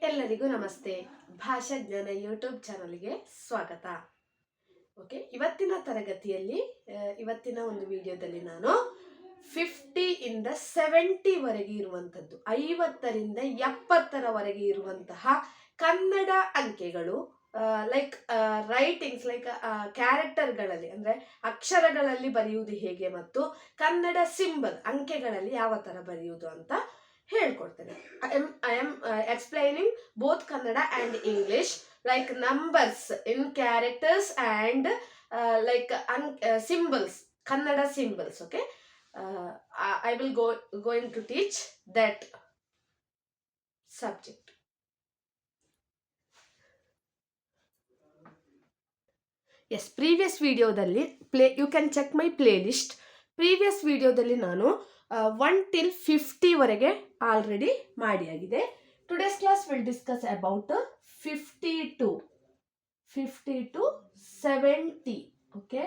ಎಲ್ಲರಿಗೂ ನಮಸ್ತೆ. ಭಾಷಾ ಜ್ಞಾನ ಯೂಟ್ಯೂಬ್ ಚಾನಲ್ಗೆ ಸ್ವಾಗತ. ಓಕೆ, ಇವತ್ತಿನ ತರಗತಿಯಲ್ಲಿ ಇವತ್ತಿನ ಒಂದು ವಿಡಿಯೋದಲ್ಲಿ ನಾನು 50 ಇಂದ 70 ವರೆಗೆ ಇರುವಂಥದ್ದು, 50ರಿಂದ 70ರವರೆಗೆ ಇರುವಂತಹ ಕನ್ನಡ ಅಂಕೆಗಳು, ಲೈಕ್ ರೈಟಿಂಗ್ಸ್, ಲೈಕ್ ಕ್ಯಾರೆಕ್ಟರ್ಗಳಲ್ಲಿ ಅಂದರೆ ಅಕ್ಷರಗಳಲ್ಲಿ ಬರೆಯುವುದು ಹೇಗೆ ಮತ್ತು ಕನ್ನಡ ಸಿಂಬಲ್ ಅಂಕೆಗಳಲ್ಲಿ ಯಾವ ಥರ ಬರೆಯುವುದು ಅಂತ ಹೇಳ್ಕೊಡ್ತೇನೆ. I am explaining both Kannada and English, like numbers in characters and like symbols, kannada symbols. Okay, I will going to teach that subject. Yes, previous videodalli you can check my playlist. Previous videodalli ನಾನು 1 till 50 ವರೆಗೆ already ಮಾಡಿ ಆಗಿದೆ. Today's class will discuss about 50 to 70. Okay,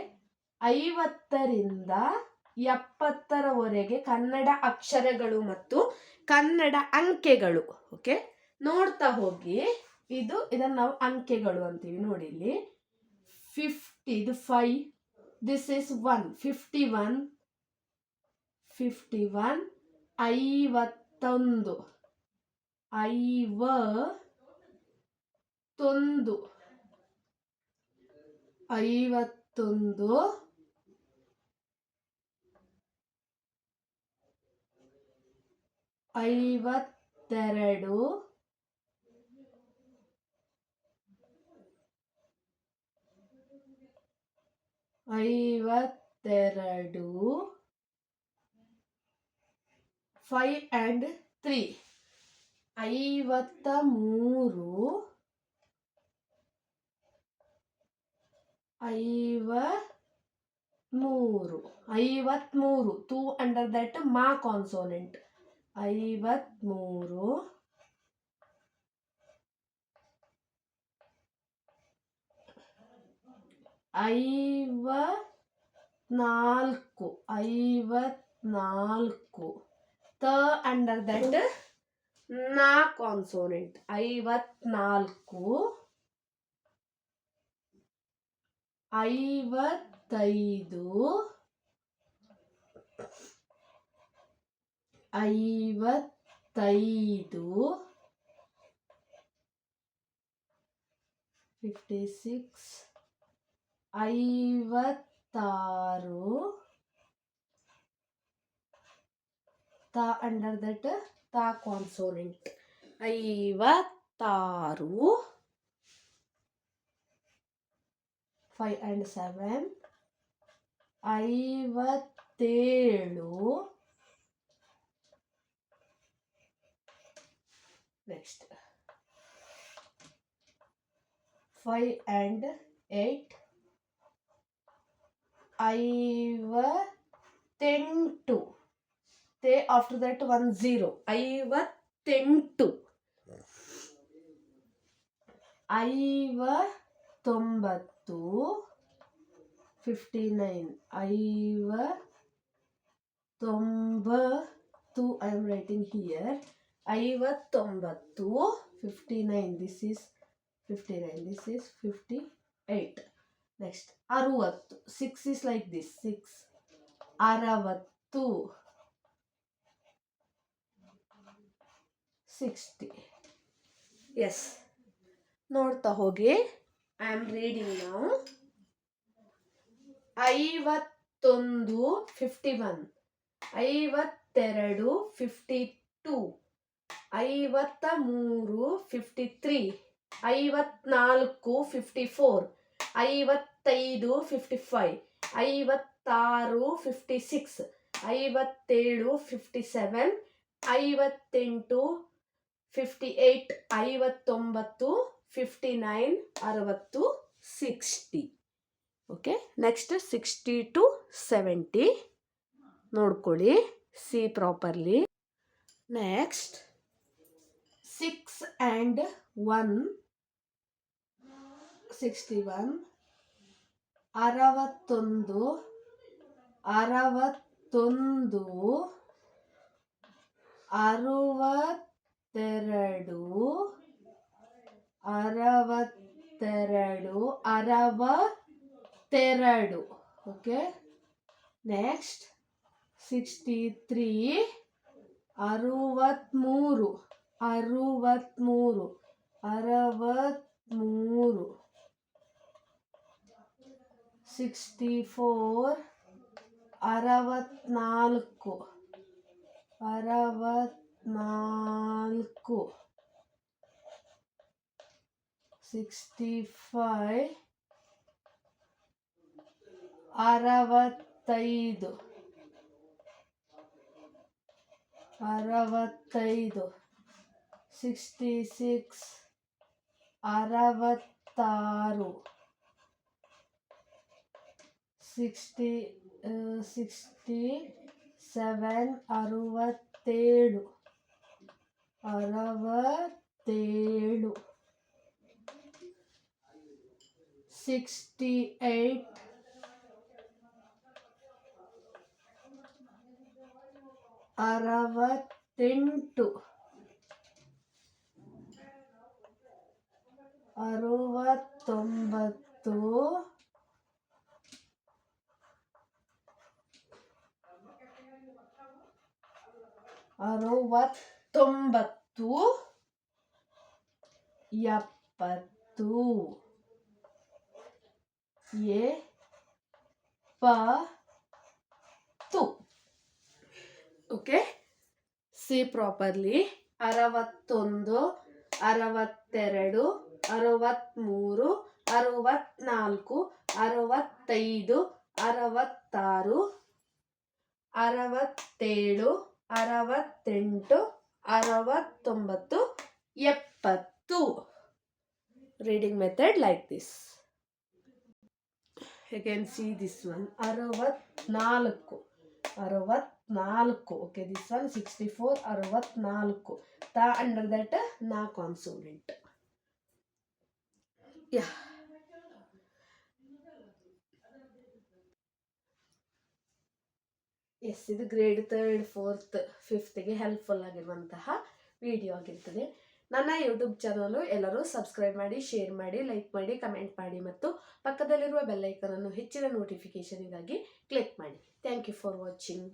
50ರಿಂದ 70ರವರೆಗೆ Kannada ಅಕ್ಷರಗಳು ಮತ್ತು Kannada ಅಂಕೆಗಳು. Okay, ನೋಡ್ತಾ ಹೋಗಿ. ಇದನ್ನು ನಾವು ಅಂಕೆಗಳು ಅಂತೀವಿ. ನೋಡಿ ಇಲ್ಲಿ 50, ಇದು 5, this is 1, 51, 51, 51, 51, 51, 52, 52, 5 and 3, 53, 53, 2 under that ma consonant, 53, 54, ತ under that na consonant, 54, 55, 56, 56, ತ ಅಂಡರ್ ದಟ್ ತ consonant, 56, 5 and 7, 57, next 5 and 8, 58, after that 1 0, 58, 59, 59, 90, I am writing here, 59, 59, this is 59, this is 58. Next 60, 6 is like this, 6, 60, 60. Yes, ನೋಡ್ತಾ ಹೋಗಿ. I am reading now. 51, 51, 52, 52, 53, 53, 54, 54, 55, 55, 56, 56, 57, 57, 58, 58, 59, 59, 60, 60. Okay, next 60 to 70 ನೋಡ್ಕೊಳ್ಳಿ, C properly. Next 6 and 1, 61, 61, 62, 62 okay. Next 63 63 63 64 64 65 65 66 66 67 67 68 68 69 70 okay. C properly. 61 62 63 64 65 66 67 68 69 70. Reading method like this. You can see this one 64. Okay, this one 64 64. Ta under that na consonant. Yeah. Yes, ಇದು grade 3, 4, 5ಗೆ helpful ಆಗಿರುವಂತಹ video ಆಗಿರ್ತದೆ. ನನ್ನ YouTube channel ಎಲ್ಲರೂ subscribe ಮಾಡಿ, share ಮಾಡಿ, like ಮಾಡಿ, comment ಮಾಡಿ ಮತ್ತು ಪಕ್ಕದಲ್ಲಿರುವ ಬೆಲ್ ಐಕಾನ್ ಅನ್ನು ಹೆಚ್ಚಿನ ನೋಟಿಫಿಕೇಶನ್ಗಾಗಿ ಕ್ಲಿಕ್ ಮಾಡಿ. Thank you for watching.